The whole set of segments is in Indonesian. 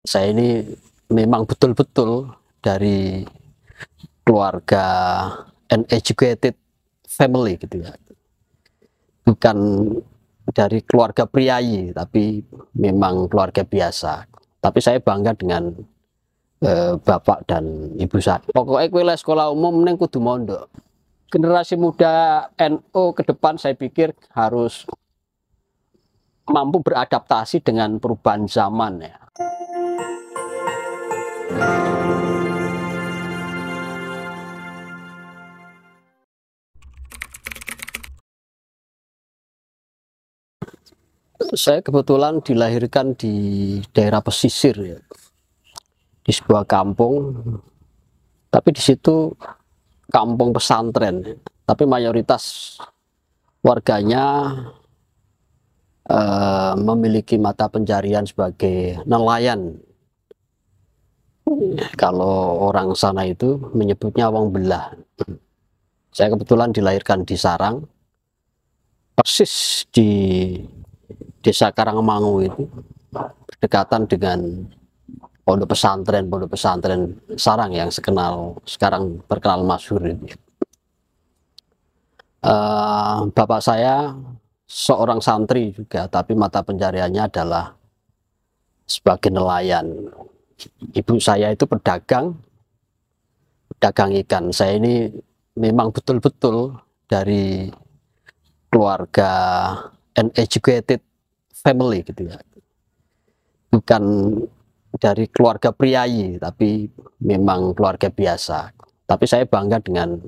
Saya ini memang betul-betul dari keluarga uneducated family gitu ya, bukan dari keluarga priayi, tapi memang keluarga biasa. Tapi saya bangga dengan bapak dan ibu saya. Pokoknya kue sekolah umum neng kudu mondok. Generasi muda NU ke depan saya pikir harus mampu beradaptasi dengan perubahan zaman ya. Saya kebetulan dilahirkan di daerah pesisir ya, di sebuah kampung, tapi di situ kampung pesantren, tapi mayoritas warganya memiliki mata pencarian sebagai nelayan. Kalau orang sana itu menyebutnya wong belah. Saya kebetulan dilahirkan di Sarang, persis di Desa Karangmangu itu, berdekatan dengan pondok pesantren Sarang yang sekarang terkenal masyhur itu. Bapak saya seorang santri juga, tapi mata pencariannya adalah sebagai nelayan. Ibu saya itu pedagang ikan. Saya ini memang betul-betul dari keluarga uneducated family gitu ya, bukan dari keluarga priayi, tapi memang keluarga biasa. Tapi saya bangga dengan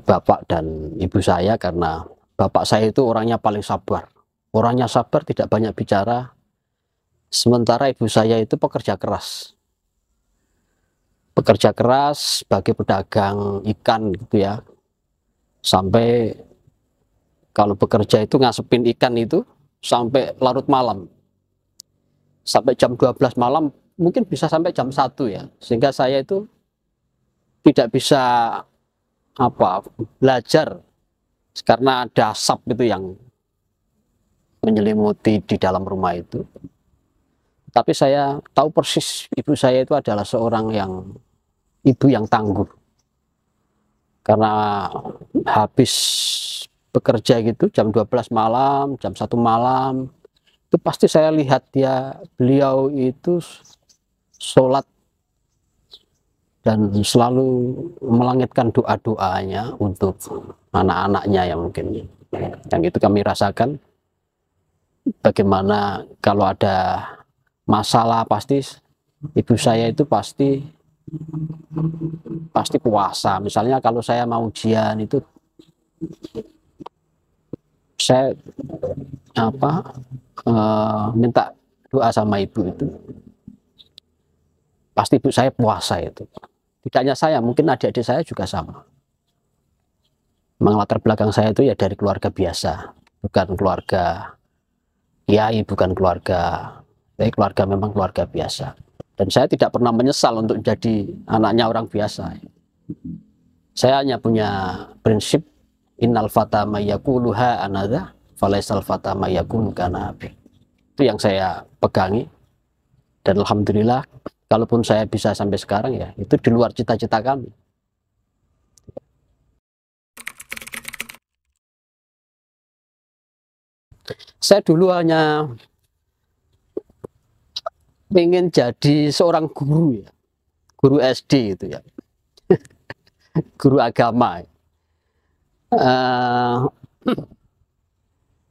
bapak dan ibu saya, karena bapak saya itu orangnya paling sabar. Orangnya sabar, tidak banyak bicara. Sementara ibu saya itu pekerja keras. Pekerja keras sebagai pedagang ikan gitu ya. Sampai kalau bekerja itu ngasepin ikan itu sampai larut malam. Sampai jam 12 malam, mungkin bisa sampai jam 1 ya. Sehingga saya itu tidak bisa belajar karena ada asap itu yang menyelimuti di dalam rumah itu. Tapi saya tahu persis ibu saya itu adalah seorang ibu yang tangguh, karena habis bekerja gitu jam 12 malam, jam 1 malam, itu pasti saya lihat beliau itu sholat dan selalu melangitkan doa-doanya untuk anak-anaknya yang itu kami rasakan. Bagaimana kalau ada masalah, pasti ibu saya itu pasti puasa. Misalnya kalau saya mau ujian itu, saya minta doa sama ibu itu, pasti ibu saya puasa itu. Tidak hanya saya, mungkin adik-adik saya juga sama. Memang latar belakang saya itu ya dari keluarga biasa, bukan keluarga kiai, bukan keluarga memang keluarga biasa. Dan saya tidak pernah menyesal untuk jadi anaknya orang biasa. Saya hanya punya prinsip, innal fata mayyakuluha anadha falaisal fata mayyakulu kanabi. Itu yang saya pegangi, dan alhamdulillah kalaupun saya bisa sampai sekarang ya itu di luar cita-cita kami. Saya dulu hanya ingin jadi seorang guru ya, guru SD itu ya, guru agama.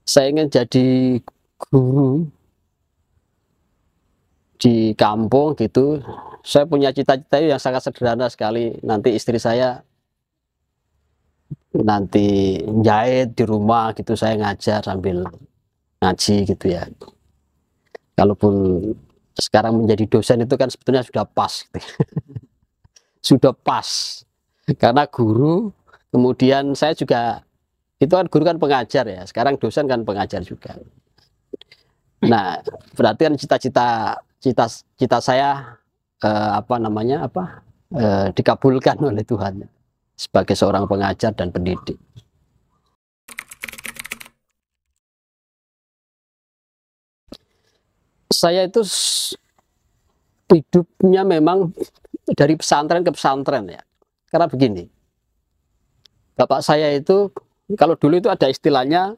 Saya ingin jadi guru di kampung gitu. Saya punya cita-cita yang sangat sederhana sekali. Nanti istri saya nanti jahit di rumah gitu, saya ngajar sambil ngaji gitu ya. Kalaupun sekarang menjadi dosen itu kan sebetulnya sudah pas gitu. Sudah pas, karena guru, kemudian saya juga itu kan guru kan pengajar ya, sekarang dosen kan pengajar juga. Nah, berarti kan cita saya dikabulkan oleh Tuhan sebagai seorang pengajar dan pendidik. Saya itu hidupnya memang dari pesantren ke pesantren ya. Karena begini, bapak saya itu kalau dulu itu ada istilahnya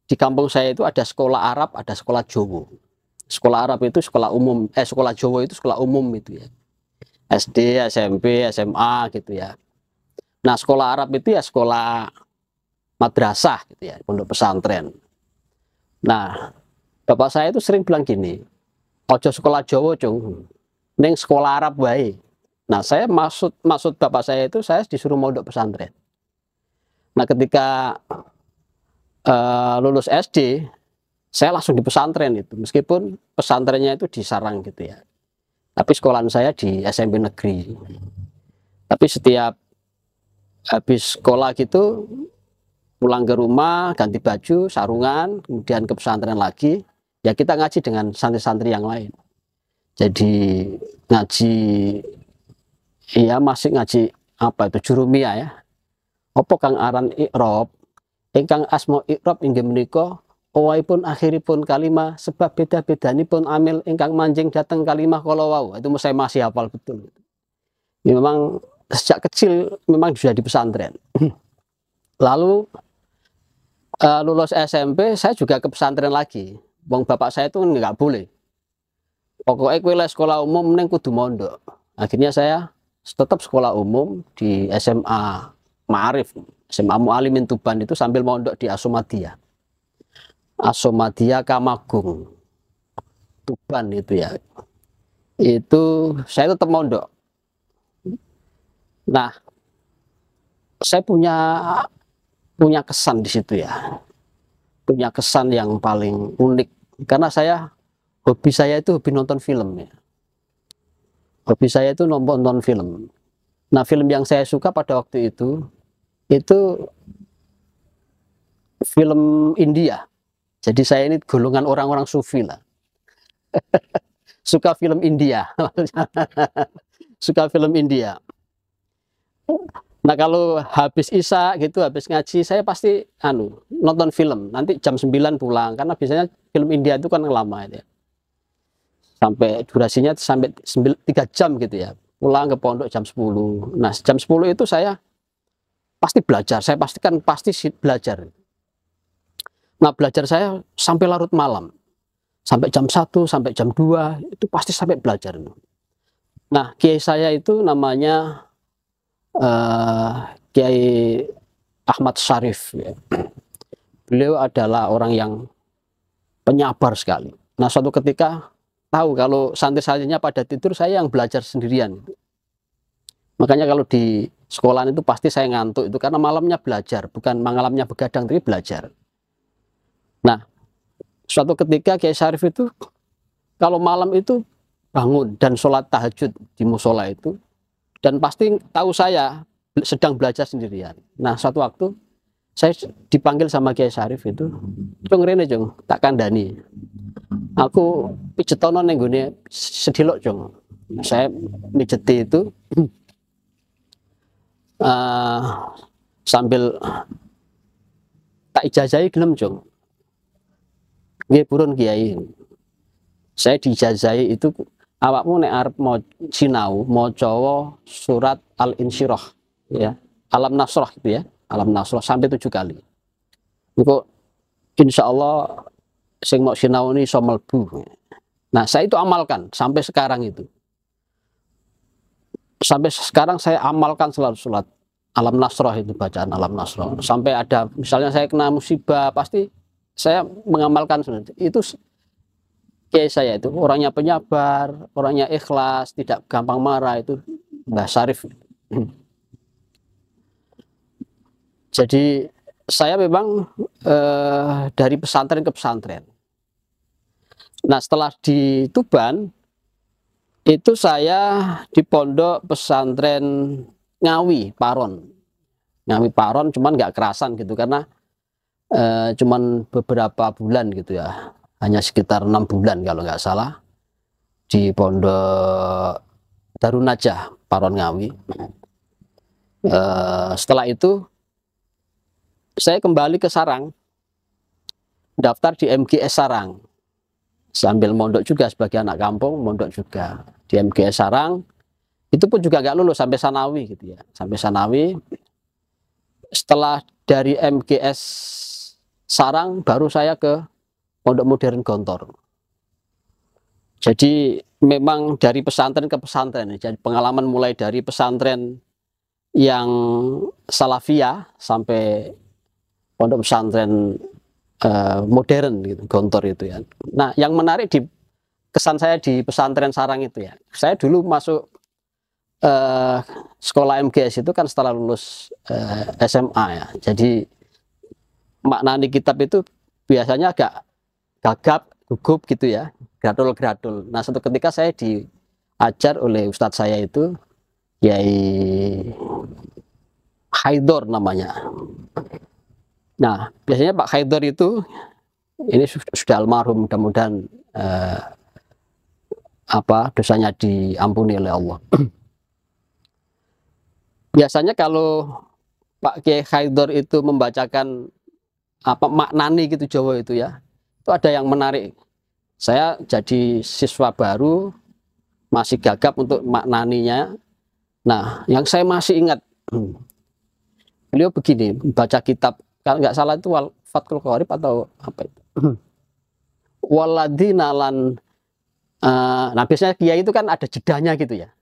di kampung saya itu ada sekolah Arab, ada sekolah Jawa. Sekolah Arab itu sekolah umum, sekolah Jawa itu sekolah umum itu ya. SD, SMP, SMA gitu ya. Nah, sekolah Arab itu ya sekolah madrasah gitu ya, pondok pesantren. Nah, bapak saya itu sering bilang gini, ojo sekolah Jawa, cung. Neng sekolah Arab wae. Nah, saya maksud bapak saya itu saya disuruh mondok pesantren. Nah, ketika lulus SD, saya langsung di pesantren itu, meskipun pesantrennya itu di sarang gitu ya. Tapi sekolahan saya di SMP negeri. Tapi setiap habis sekolah gitu, pulang ke rumah, ganti baju, sarungan, kemudian ke pesantren lagi, ya kita ngaji dengan santri-santri yang lain. Jadi ngaji, iya masih ngaji apa itu jurumiyah ya. Apa kang aran i'rab, ingkang asma i'rab inggih menika owahipun akhiripun kalimah sebab beda-bedanipun amil ingkang manjing dateng kalimah kala wau. Itu saya masih hafal betul. Ya, memang sejak kecil memang sudah di pesantren. Lalu lulus SMP saya juga ke pesantren lagi. Wong bapak saya itu nggak boleh. Pokoknya kowe sekolah umum neng kudu mondok. Akhirnya saya tetap sekolah umum di SMA Ma'arif, SMA Mu'alimin Tuban itu sambil mondok di Asomadia. Asomadia Kamagung Tuban itu ya. Itu saya tetap mondok. Nah, saya punya kesan di situ ya. Punya kesan yang paling unik karena hobi saya itu hobi nonton film ya. Hobi saya itu nonton film. Nah, film yang saya suka pada waktu itu film India. Jadi saya ini golongan orang-orang sufi lah. Suka film India. Suka film India. Nah, kalau habis isya gitu, habis ngaji, saya pasti nonton film. Nanti jam 9 pulang karena biasanya film India itu kan lama ya. Sampai durasinya sampai 3 jam gitu ya. Pulang ke pondok jam 10. Nah, jam 10 itu saya pasti belajar. Saya pastikan pasti belajar. Nah, belajar saya sampai larut malam. Sampai jam 1, sampai jam 2, itu pasti sampai belajar. Nah, kiai saya itu namanya Kiai Ahmad Syarif ya. Beliau adalah orang yang penyabar sekali. Nah, suatu ketika tahu kalau santri-santrinya pada tidur, saya yang belajar sendirian. Makanya kalau di sekolahan itu pasti saya ngantuk itu karena malamnya belajar, bukan malamnya begadang tapi belajar. Nah, suatu ketika Kiai Syarif itu kalau malam itu bangun dan sholat tahajud di musola itu, dan pasti tahu saya sedang belajar sendirian. Nah, suatu waktu saya dipanggil sama Kiai Syarif itu, "Cung rene, Cung, tak kandani. Aku pijetono ning gone sedilok, Cung." Saya mijeti itu sambil tak ijazahi gelem, Cung. Nggih purun Kiai. Saya diijazahi itu awakmu nek arep mau sinau maca surat Al-Insyirah ya. Alam Nasrah gitu ya. Alam Nasrah sampai 7 kali. Engko insyaallah sing mau sinau ini iso mlebu. Nah, saya itu amalkan sampai sekarang itu. Sampai sekarang saya amalkan selalu sholat Alam Nasrah itu, bacaan Alam Nasrah. Sampai ada misalnya saya kena musibah, pasti saya mengamalkan itu. Kiai saya itu orangnya penyabar, orangnya ikhlas, tidak gampang marah, itu Mbah Syarif. Jadi saya memang dari pesantren ke pesantren. Nah, setelah di Tuban itu saya di pondok pesantren Ngawi Paron. Ngawi Paron cuman nggak kerasan gitu karena cuman beberapa bulan gitu ya. Hanya sekitar 6 bulan kalau nggak salah di pondok Darun Najah Paron Ngawi. Setelah itu saya kembali ke Sarang, daftar di MGS Sarang, sambil mondok juga sebagai anak kampung, mondok juga di MGS Sarang. Itu pun juga nggak lulus sampai Sanawi gitu ya, sampai Sanawi. Setelah dari MGS Sarang baru saya ke Pondok Modern Gontor. Jadi memang dari pesantren ke pesantren, jadi pengalaman mulai dari pesantren yang Salafiyah sampai pondok pesantren modern gitu, Gontor itu ya. Nah, yang menarik di kesan saya di pesantren Sarang itu ya, saya dulu masuk sekolah MGS itu kan setelah lulus SMA ya. Jadi maknani kitab itu biasanya agak gagap, gugup gitu ya, gradul-gradul. Nah, suatu ketika saya diajar oleh ustadz saya itu, Yai Haidor namanya. Nah, biasanya Pak Haidor itu ini sudah almarhum, mudah-mudahan dosanya diampuni oleh Allah. Biasanya kalau Pak Kiai Haidor itu membacakan maknani gitu Jawa itu ya, itu ada yang menarik. Saya jadi siswa baru, masih gagap untuk maknaninya. Nah, yang saya masih ingat, beliau begini, baca kitab, kalau nggak salah itu Fathul Qorib atau apa itu. Waladina lan, nah biasanya kiai itu kan ada jedanya gitu ya,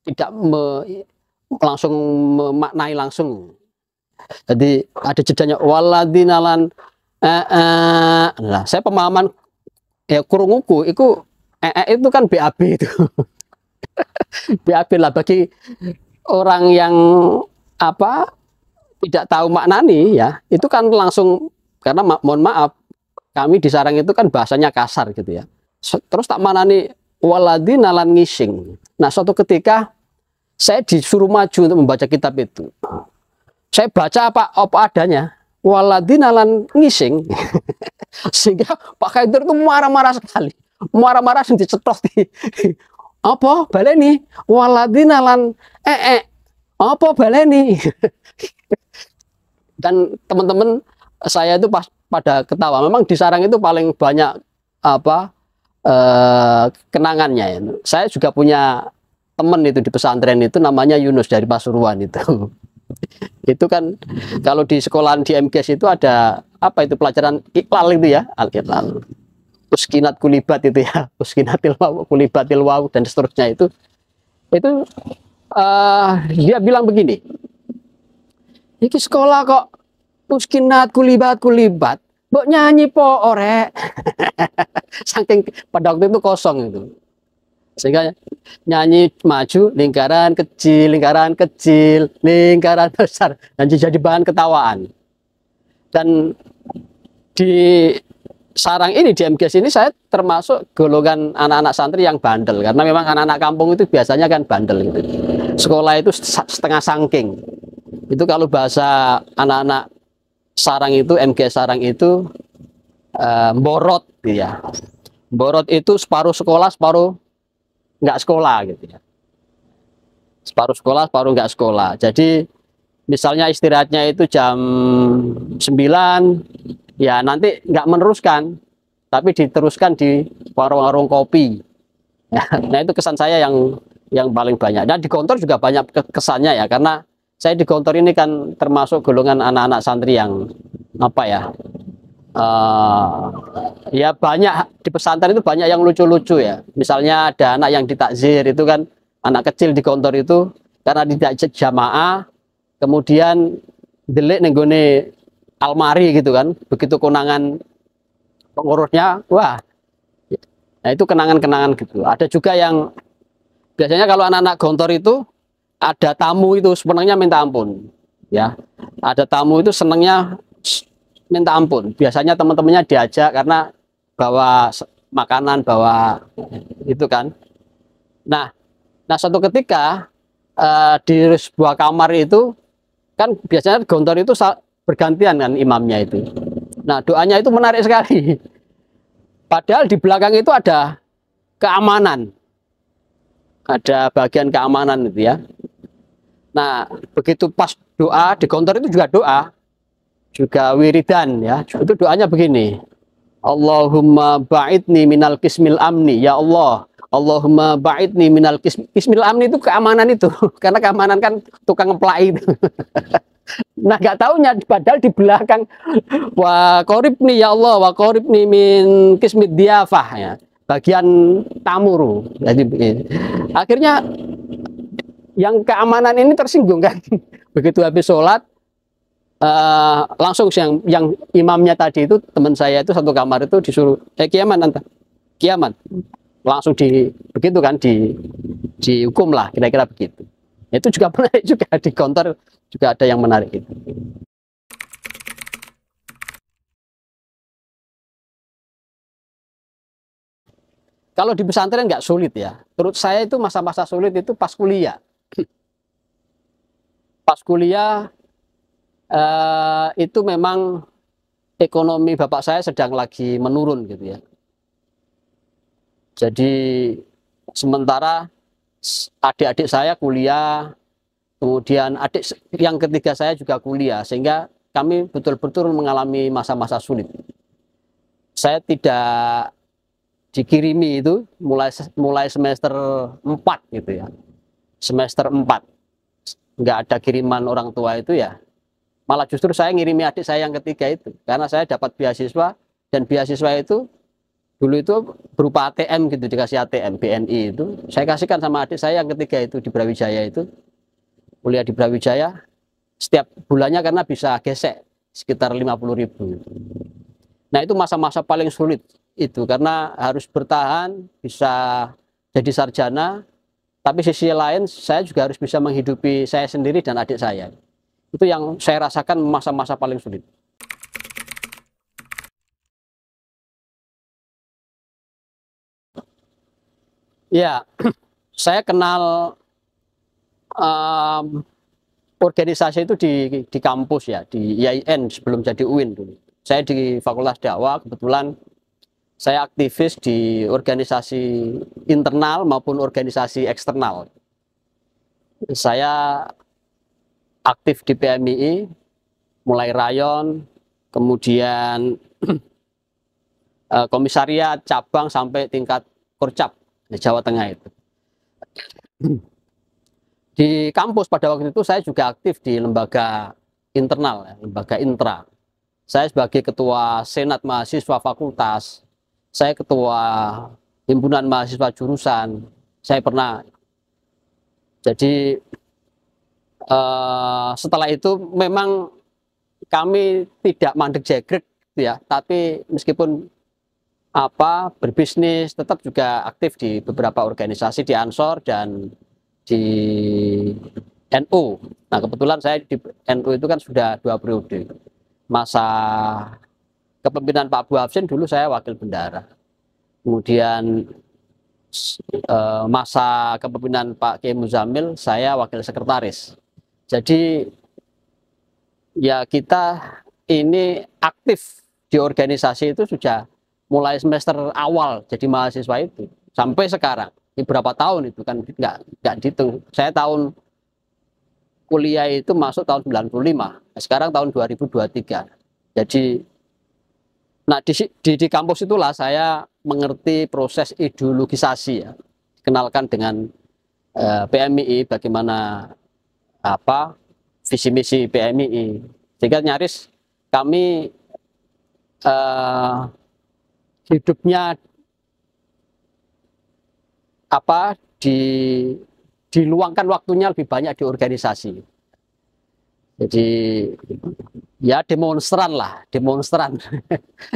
tidak langsung memaknai langsung. Jadi ada jedanya waladina lan, nah saya pemahaman ya kurunguku itu itu kan BAB itu. BAB lah bagi orang yang tidak tahu maknani ya, itu kan langsung, karena mohon maaf kami di Sarang itu kan bahasanya kasar gitu ya. Terus tak maknani waladina lan ngising. Nah, suatu ketika saya disuruh maju untuk membaca kitab itu. Saya baca apa adanya, waladina lan ngising. Sehingga Pak Haidar itu marah-marah sekali. Marah-marah sing dicetos di apa baleni waladina lan apa baleni. Dan teman-teman saya itu pada ketawa. Memang di Sarang itu paling banyak kenangannya ya. Saya juga punya teman itu di pesantren itu namanya Yunus dari Pasuruan itu. Itu kan kalau di sekolahan di MGS itu ada itu pelajaran iklal itu ya, al-iklal. Uskinat kulibat itu ya, uskinatil waw, kulibatil waw, dan seterusnya itu dia bilang begini, iki sekolah kok uskinat kulibat mbok nyanyi po orek. Saking pada waktu itu kosong itu, sehingga nyanyi maju lingkaran kecil, lingkaran besar, dan jadi bahan ketawaan. Dan di Sarang ini, di MGS ini, saya termasuk golongan anak-anak santri yang bandel, karena memang anak-anak kampung itu biasanya kan bandel gitu. Sekolah itu setengah sangking. Itu kalau bahasa anak-anak Sarang itu, MGS Sarang itu mborot gitu ya. Mborot itu separuh sekolah, separuh nggak sekolah gitu ya. Separuh sekolah, separuh nggak sekolah. Jadi misalnya istirahatnya itu jam 9, ya nanti nggak meneruskan, tapi diteruskan di warung-warung kopi. Nah, itu kesan saya yang paling banyak. Dan di Gontor juga banyak kesannya ya, karena saya di Gontor ini kan termasuk golongan anak-anak santri yang ya banyak di pesantren itu banyak yang lucu-lucu ya. Misalnya ada anak yang ditakzir itu kan, anak kecil di Gontor itu karena tidak jamaah, kemudian delik nenggone almari gitu kan, begitu konangan pengurusnya, wah, nah itu kenangan-kenangan gitu. Ada juga yang biasanya kalau anak-anak Gontor itu ada tamu itu senangnya minta ampun ya, ada tamu itu senangnya minta ampun. Biasanya teman-temannya diajak karena bawa makanan, bawa itu kan. Nah suatu ketika di sebuah kamar itu kan biasanya Gontor itu bergantian kan imamnya itu. Nah, doanya itu menarik sekali. Padahal di belakang itu ada keamanan. Ada bagian keamanan itu ya. Nah, begitu pas doa di Gontor itu juga doa. Juga wiridan ya. Itu doanya begini. Allahumma ba'idni minal kismil amni. Ya Allah, Allahumma ba'idni minal kismil amni, itu keamanan itu. Karena keamanan kan tukang ngeplak itu. Nah, nggak taunya padahal di belakang, wa qoribni ya Allah, wa qoribni min kismid diafah ya. Bagian tamu. Jadi akhirnya yang keamanan ini tersinggung kan. Begitu habis sholat, langsung yang imamnya tadi itu, teman saya itu satu kamar itu disuruh kiamat anta, kiamat, langsung begitu kan, dihukum lah kira-kira begitu. Itu juga menarik juga, di kantor juga ada yang menarik itu. Kalau di pesantren nggak sulit ya. Menurut saya itu masa-masa sulit itu pas kuliah. Pas kuliah itu memang ekonomi bapak saya sedang lagi menurun gitu ya. Jadi sementara adik-adik saya kuliah, kemudian adik yang ketiga saya juga kuliah, sehingga kami betul-betul mengalami masa-masa sulit. Saya tidak dikirimi itu mulai semester 4 gitu ya. Semester 4 nggak ada kiriman orang tua itu ya. Malah justru saya ngirimi adik saya yang ketiga itu, karena saya dapat beasiswa, dan beasiswa itu dulu itu berupa ATM gitu, dikasih ATM BNI itu. Saya kasihkan sama adik saya yang ketiga itu di Brawijaya itu, kuliah di Brawijaya setiap bulannya karena bisa gesek sekitar 50.000. Nah, itu masa-masa paling sulit itu, karena harus bertahan bisa jadi sarjana, tapi sisi lain saya juga harus bisa menghidupi saya sendiri dan adik saya. Itu yang saya rasakan masa-masa paling sulit. Ya, saya kenal organisasi itu di kampus ya, di IAIN sebelum jadi UIN dulu. Saya di Fakultas Dakwah, kebetulan saya aktivis di organisasi internal maupun organisasi eksternal. Saya aktif di PMII, mulai rayon, kemudian komisariat, cabang, sampai tingkat Korcap di Jawa Tengah itu. Di kampus pada waktu itu saya juga aktif di lembaga internal, ya, lembaga intra. Saya sebagai ketua senat mahasiswa fakultas, saya ketua himpunan mahasiswa jurusan, saya pernah. Jadi setelah itu memang kami tidak mandek jegrek ya, tapi meskipun berbisnis, tetap juga aktif di beberapa organisasi, di Ansor dan di NU. Nah, kebetulan saya di NU itu kan sudah 2 periode. Masa kepemimpinan Pak Abu Hafsin dulu saya wakil bendara. Kemudian masa kepemimpinan Pak Kiai Muzamil saya wakil sekretaris. Jadi ya kita ini aktif di organisasi itu sudah mulai semester awal jadi mahasiswa itu sampai sekarang. Ini berapa tahun itu kan nggak dihitung. Saya tahun kuliah itu masuk tahun 95, sekarang tahun 2023. Jadi nah di kampus itulah saya mengerti proses ideologisasi ya, dikenalkan dengan PMII, bagaimana visi misi PMII, sehingga nyaris kami hidupnya diluangkan waktunya lebih banyak di organisasi. Jadi ya demonstran lah, demonstran.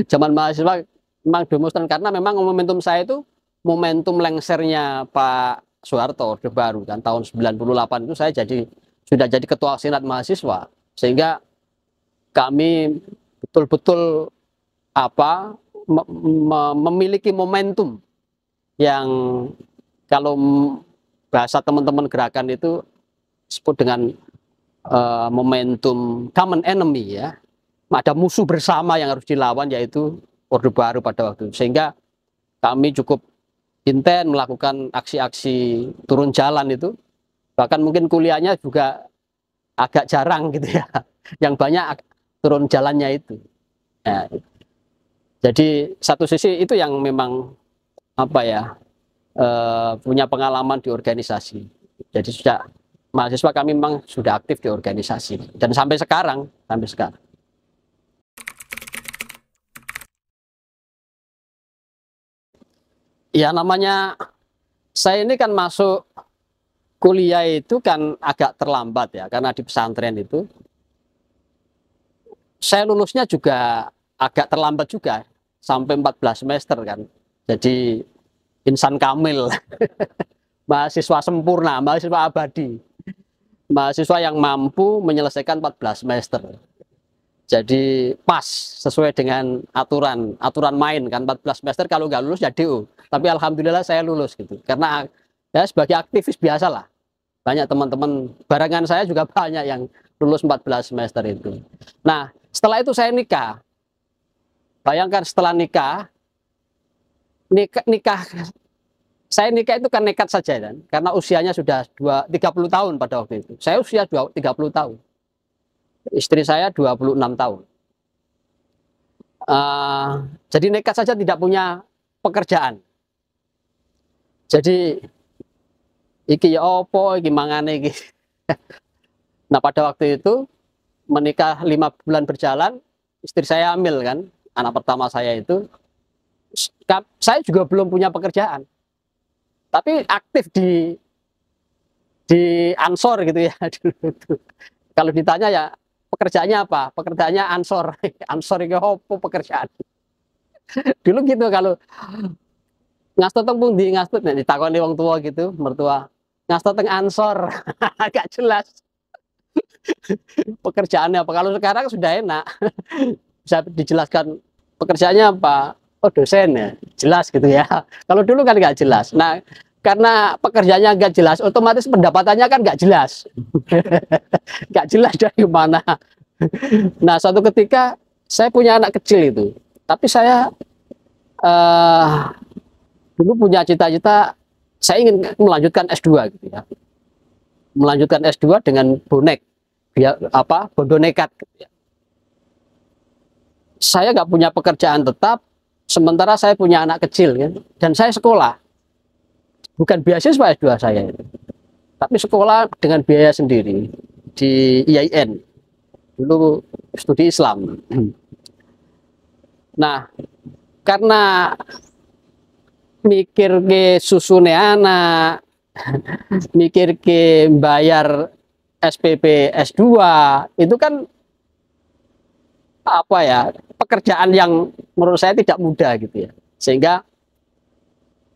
Zaman mahasiswa memang demonstran, karena memang momentum saya itu momentum lengsernya Pak Soeharto Orde Baru kan, tahun 98 itu saya sudah jadi ketua senat mahasiswa, sehingga kami betul-betul memiliki momentum yang kalau bahasa teman-teman gerakan itu disebut dengan momentum common enemy ya. Ada musuh bersama yang harus dilawan, yaitu Orde Baru pada waktu itu. Sehingga kami cukup intens melakukan aksi-aksi turun jalan itu. Bahkan mungkin kuliahnya juga agak jarang gitu ya. Yang banyak turun jalannya itu. Nah, jadi satu sisi itu yang memang punya pengalaman di organisasi. Jadi sejak mahasiswa kami memang sudah aktif di organisasi dan sampai sekarang. Ya namanya saya ini kan masuk kuliah itu kan agak terlambat ya, karena di pesantren itu saya lulusnya juga agak terlambat juga, sampai 14 semester kan. Jadi insan kamil, mahasiswa sempurna, mahasiswa abadi, mahasiswa yang mampu menyelesaikan 14 semester. Jadi pas sesuai dengan aturan main kan, 14 semester kalau nggak lulus ya DO. Tapi alhamdulillah saya lulus gitu. Karena ya sebagai aktivis biasa lah. Banyak teman-teman barengan saya juga banyak yang lulus 14 semester itu. Nah, setelah itu saya nikah. Bayangkan setelah nikah saya nikah itu kan nekat saja kan, karena usianya sudah 30 tahun pada waktu itu. Saya usia 30 tahun. Istri saya 26 tahun. Jadi nekat saja, tidak punya pekerjaan. Jadi iki ya opo iki mangane iki. Nah, pada waktu itu menikah 5 bulan berjalan, istri saya hamil kan, anak pertama saya itu. Saya juga belum punya pekerjaan, tapi aktif di ansor gitu ya. Kalau ditanya ya pekerjaannya apa? Pekerjaannya ansor. Ansor itu apa pekerjaan? Dulu gitu, kalau ngastot teng pundi, ngastot nek ditakoni wong tua gitu, mertua. Ngastot teng ansor. Agak jelas pekerjaannya apa. Kalau sekarang sudah enak. Bisa dijelaskan pekerjaannya apa. Oh, dosen ya, jelas gitu ya. Kalau dulu kan nggak jelas. Nah, karena pekerjaannya nggak jelas, otomatis pendapatannya kan nggak jelas. Nggak jelas dari mana. Nah, suatu ketika saya punya anak kecil itu, tapi saya dulu punya cita-cita, saya ingin melanjutkan S2 gitu ya. Melanjutkan S2 dengan bonek, biar apa, bondo nekat gitu ya. Saya nggak punya pekerjaan tetap, sementara saya punya anak kecil kan, dan saya sekolah. Bukan beasiswa S2 saya itu, tapi sekolah dengan biaya sendiri di IAIN. Dulu studi Islam. Nah, karena mikir ke susune anak, mikir ke bayar SPP S2, itu kan apa ya, pekerjaan yang menurut saya tidak mudah gitu ya. Sehingga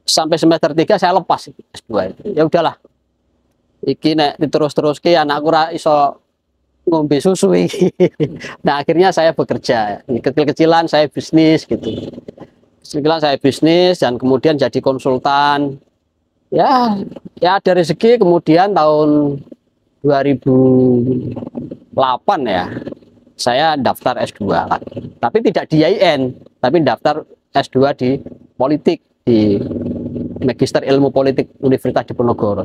sampai semester 3 saya lepas S2 itu. Ya udahlah. Iki nek diterus-terus ke anakku ora iso ngombe susu iki. Nah, akhirnya saya bekerja. Kecil-kecilan saya bisnis gitu. Kecil-kecilan saya bisnis dan kemudian jadi konsultan. Ya, ya ada rezeki, kemudian tahun 2008 ya. Saya daftar S2 lagi. Tapi tidak di IAIN, tapi daftar S2 di politik, di Magister Ilmu Politik Universitas Diponegoro.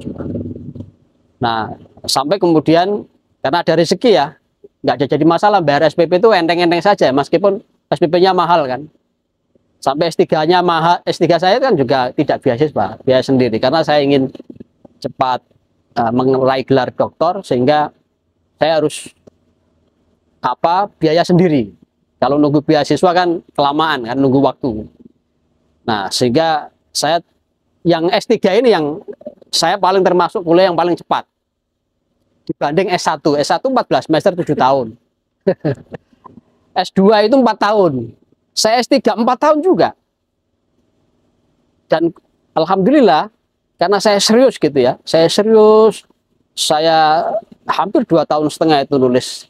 Nah, sampai kemudian karena ada rezeki ya, nggak jadi masalah, bayar SPP itu enteng-enteng saja, meskipun SPP-nya mahal kan. Sampai S3-nya mahal, S3 saya kan juga tidak beasiswa, biaya sendiri, karena saya ingin cepat meraih gelar doktor, sehingga saya harus biaya sendiri. Kalau nunggu beasiswa kan kelamaan kan, nunggu waktu. Nah, sehingga saya yang S3 ini yang saya paling termasuk kuliah yang paling cepat dibanding S1. S1 14 semester 7 tahun. S2 itu 4 tahun. Saya S3 4 tahun juga. Dan alhamdulillah, karena saya serius gitu ya. Saya serius. Saya hampir 2,5 tahun itu nulis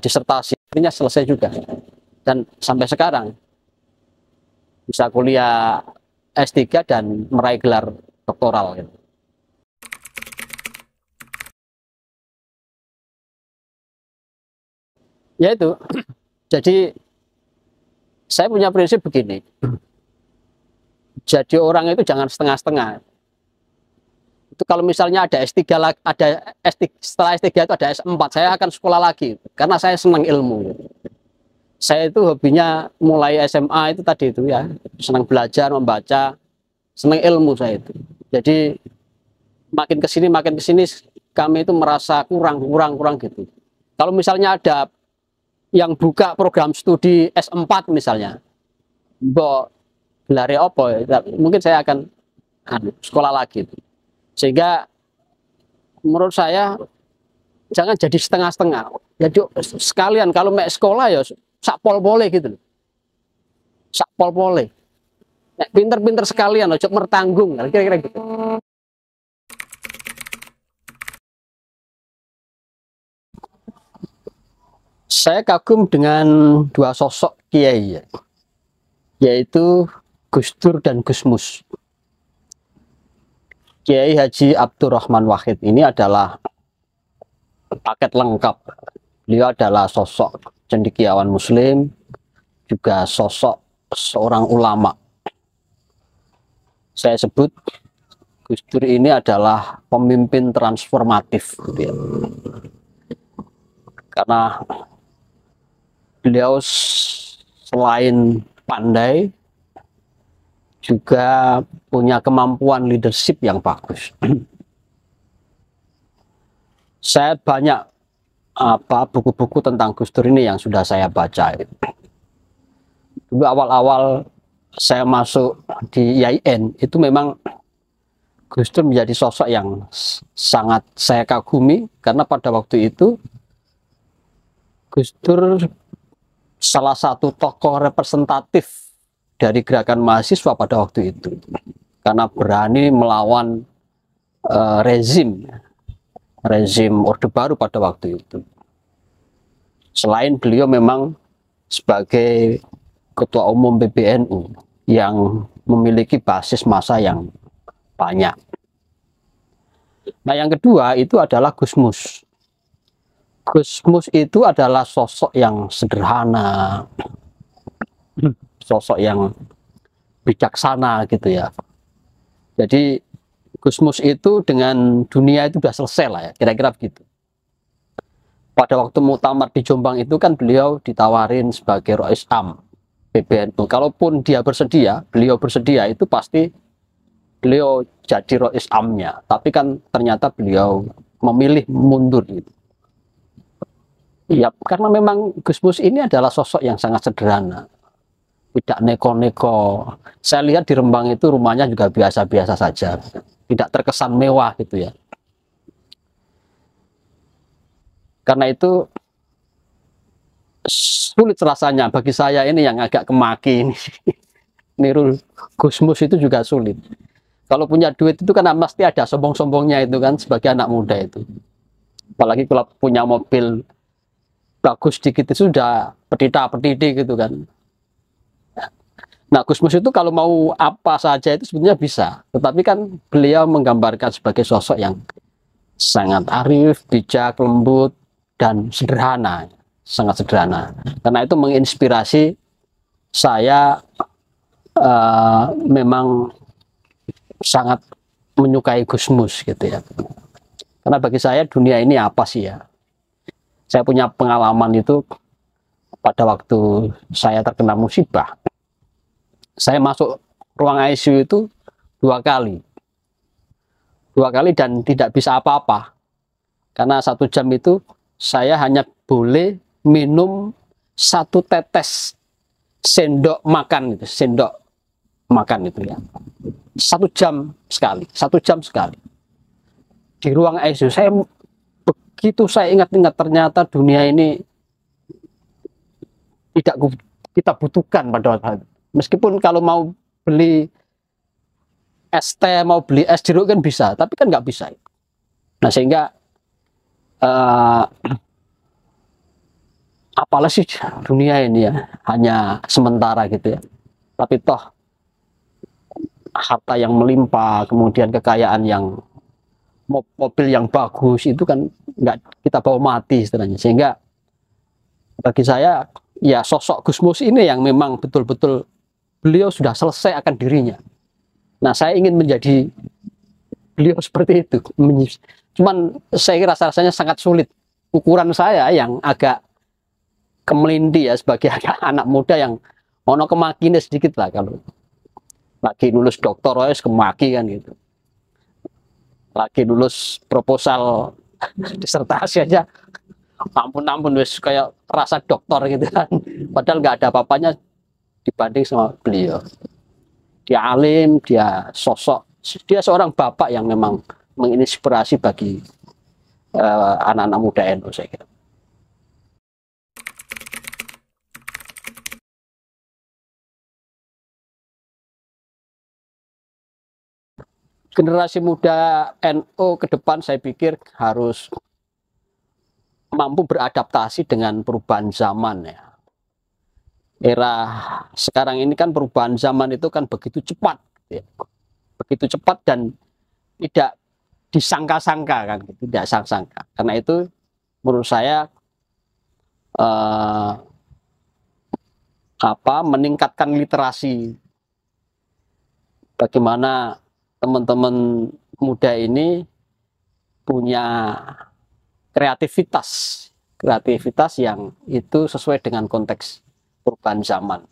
disertasi. Akhirnya selesai juga. Dan sampai sekarang bisa kuliah S3 dan meraih gelar doktoral gitu. Ya itu. Jadi saya punya prinsip begini. Jadi orang itu jangan setengah-setengah. Itu kalau misalnya ada S3 ada S3, setelah S3 itu ada S4, saya akan sekolah lagi karena saya senang ilmu. Saya itu hobinya mulai SMA itu tadi itu ya, senang belajar, membaca. seneng ilmu saya itu. Jadi makin ke sini kami itu merasa kurang gitu. Kalau misalnya ada yang buka program studi S4 misalnya, mbok gelare opo, mungkin saya akan sekolah lagi. Sehingga menurut saya jangan jadi setengah-setengah. Jadi sekalian kalau mek sekolah ya sak pol-pole gitu. Sak pol-pole. Nek pinter-pinter sekalian ojo mertanggung, kira-kira gitu. Saya kagum dengan dua sosok kiai, yaitu Gus Dur dan Gus Mus. Kiai Haji Abdurrahman Wahid ini adalah paket lengkap. Beliau adalah sosok cendekiawan Muslim, juga sosok seorang ulama. Saya sebut Gus Dur ini adalah pemimpin transformatif, gitu ya. Karena beliau selain pandai juga punya kemampuan leadership yang bagus. Saya banyak buku-buku tentang Gus Dur ini yang sudah saya baca. Dulu awal-awal saya masuk di IAIN itu memang Gus Dur menjadi sosok yang sangat saya kagumi, karena pada waktu itu Gus Dur salah satu tokoh representatif dari gerakan mahasiswa pada waktu itu, karena berani melawan rezim Orde Baru pada waktu itu. Selain beliau memang sebagai ketua umum PBNU yang memiliki basis massa yang banyak. Nah, yang kedua itu adalah Gus Mus. Gus Mus itu adalah sosok yang sederhana, sosok yang bijaksana gitu ya. Jadi Gus Mus itu dengan dunia itu sudah selesai lah ya, kira-kira begitu. Pada waktu muktamar di Jombang itu kan beliau ditawarin sebagai Rois Am PBNU. Kalaupun dia bersedia, beliau bersedia, itu pasti beliau jadi Rois Amnya. Tapi kan ternyata beliau memilih mundur gitu. Ya, karena memang Gus Mus ini adalah sosok yang sangat sederhana, tidak neko-neko. Saya lihat di Rembang itu rumahnya juga biasa-biasa saja, tidak terkesan mewah gitu ya. Karena itu sulit rasanya bagi saya ini yang agak kemaki ini. Niru Gus Mus itu juga sulit. Kalau punya duit itu kan pasti ada sombong-sombongnya itu kan, sebagai anak muda itu. Apalagi kalau punya mobil bagus dikit itu sudah petita-petiti gitu kan. Nah, Gus Mus itu kalau mau apa saja itu sebetulnya bisa. Tetapi kan beliau menggambarkan sebagai sosok yang sangat arif, bijak, lembut, dan sederhana. Sangat sederhana. Karena itu menginspirasi saya, memang sangat menyukai Gus Mus gitu ya. Karena bagi saya dunia ini apa sih ya? Saya punya pengalaman itu pada waktu saya terkena musibah. Saya masuk ruang ICU itu dua kali dan tidak bisa apa-apa. Karena 1 jam itu saya hanya boleh minum 1 tetes sendok makan itu ya. 1 jam sekali, 1 jam sekali. Di ruang ICU begitu saya ingat-ingat, ternyata dunia ini tidak kita butuhkan pada waktu itu. Meskipun kalau mau beli es teh, mau beli es jeruk kan bisa, tapi kan nggak bisa. Nah, sehingga apalah sih dunia ini ya, hanya sementara gitu ya. Tapi toh harta yang melimpah, kemudian kekayaan yang mobil yang bagus itu kan nggak kita bawa mati istilahnya. Sehingga bagi saya ya sosok Gus Mus ini yang memang betul-betul beliau sudah selesai akan dirinya. Nah, saya ingin menjadi beliau seperti itu. Cuman saya kira rasanya sangat sulit. Ukuran saya yang agak kemelinti ya, sebagai anak muda yang ono kemakinnya sedikit lah. lagi lulus doktor wes kemaki kan gitu, lagi lulus proposal disertasi aja ampun wes kayak rasa doktor gitu kan, padahal nggak ada apa-apanya dibanding sama beliau. Dia alim, dia sosok, dia seorang bapak yang memang menginspirasi bagi anak-anak muda NU saya kira. Generasi muda NU ke depan saya pikir harus mampu beradaptasi dengan perubahan zaman ya. Era sekarang ini kan perubahan zaman itu kan begitu cepat ya. Begitu cepat dan tidak disangka-sangka kan, tidak sangka-sangka. Karena itu menurut saya meningkatkan literasi, bagaimana teman-teman muda ini punya kreativitas yang itu sesuai dengan konteks perubahan zaman.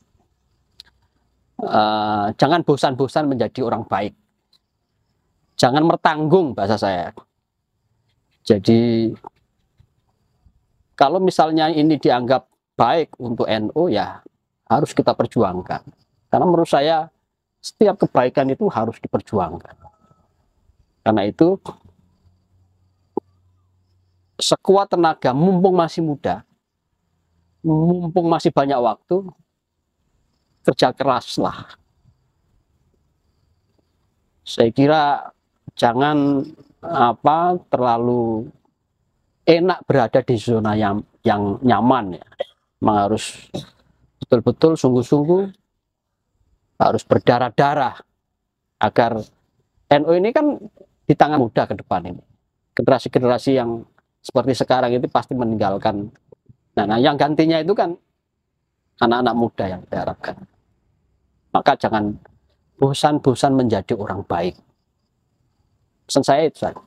Jangan bosan-bosan menjadi orang baik, jangan mertanggung bahasa saya. Jadi kalau misalnya ini dianggap baik untuk NU ya harus kita perjuangkan, karena menurut saya setiap kebaikan itu harus diperjuangkan. Karena itu sekuat tenaga, mumpung masih muda, mumpung masih banyak waktu, kerja keraslah. Saya kira jangan terlalu enak berada di zona yang nyaman ya. Memang harus betul-betul sungguh-sungguh, harus berdarah-darah agar NU ini kan di tangan muda ke depan ini. Generasi-generasi yang seperti sekarang itu pasti meninggalkan. Nah, yang gantinya itu kan anak-anak muda yang diharapkan. Maka jangan bosan-bosan menjadi orang baik. Pesan saya itu saja.